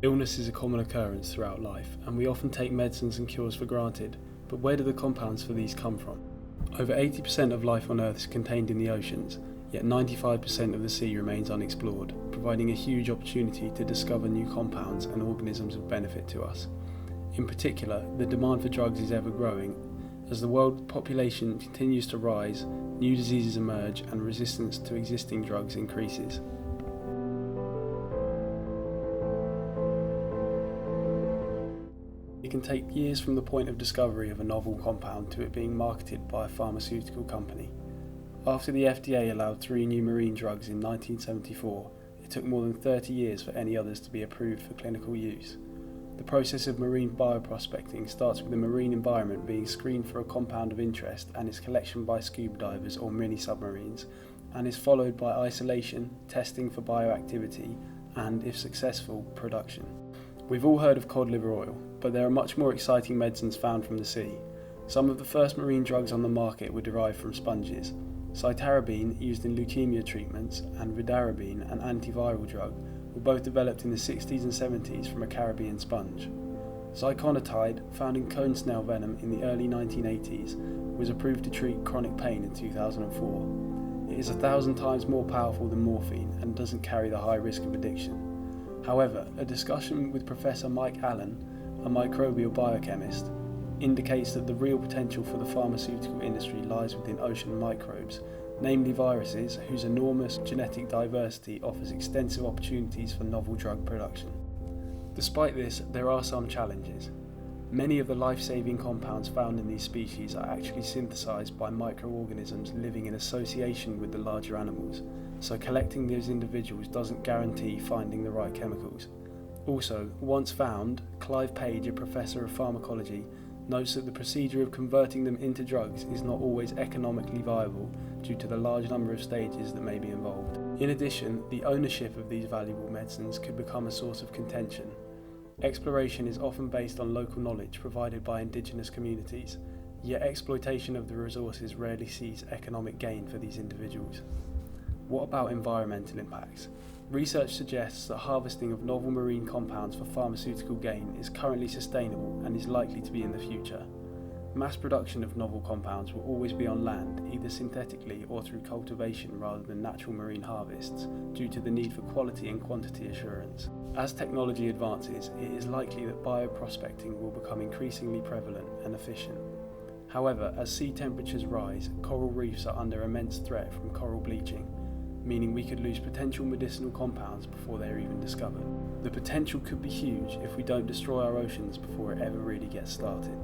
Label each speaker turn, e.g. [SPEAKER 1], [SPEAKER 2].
[SPEAKER 1] Illness is a common occurrence throughout life, and we often take medicines and cures for granted, but where do the compounds for these come from? Over 80% of life on Earth is contained in the oceans, yet 95% of the sea remains unexplored, providing a huge opportunity to discover new compounds and organisms of benefit to us. In particular, the demand for drugs is ever growing. As the world population continues to rise, new diseases emerge and resistance to existing drugs increases. It can take years from the point of discovery of a novel compound to it being marketed by a pharmaceutical company. After the FDA allowed 3 new marine drugs in 1974, it took more than 30 years for any others to be approved for clinical use. The process of marine bioprospecting starts with the marine environment being screened for a compound of interest and its collection by scuba divers or mini-submarines, and is followed by isolation, testing for bioactivity, and, if successful, production. We've all heard of cod liver oil, but there are much more exciting medicines found from the sea. Some of the first marine drugs on the market were derived from sponges. Cytarabine, used in leukemia treatments, and vidarabine, an antiviral drug, were both developed in the 60s and 70s from a Caribbean sponge. Ziconotide, found in cone snail venom in the early 1980s, was approved to treat chronic pain in 2004. It is 1,000 times more powerful than morphine and doesn't carry the high risk of addiction. However, a discussion with Professor Mike Allen, a microbial biochemist, indicates that the real potential for the pharmaceutical industry lies within ocean microbes, namely viruses whose enormous genetic diversity offers extensive opportunities for novel drug production. Despite this, there are some challenges. Many of the life-saving compounds found in these species are actually synthesized by microorganisms living in association with the larger animals, so collecting those individuals doesn't guarantee finding the right chemicals. Also, once found, Clive Page, a professor of pharmacology, notes that the procedure of converting them into drugs is not always economically viable due to the large number of stages that may be involved. In addition, the ownership of these valuable medicines could become a source of contention. Exploration is often based on local knowledge provided by indigenous communities, yet exploitation of the resources rarely sees economic gain for these individuals. What about environmental impacts? Research suggests that harvesting of novel marine compounds for pharmaceutical gain is currently sustainable and is likely to be in the future. Mass production of novel compounds will always be on land, either synthetically or through cultivation rather than natural marine harvests, due to the need for quality and quantity assurance. As technology advances, it is likely that bioprospecting will become increasingly prevalent and efficient. However, as sea temperatures rise, coral reefs are under immense threat from coral bleaching, meaning we could lose potential medicinal compounds before they are even discovered. The potential could be huge if we don't destroy our oceans before it ever really gets started.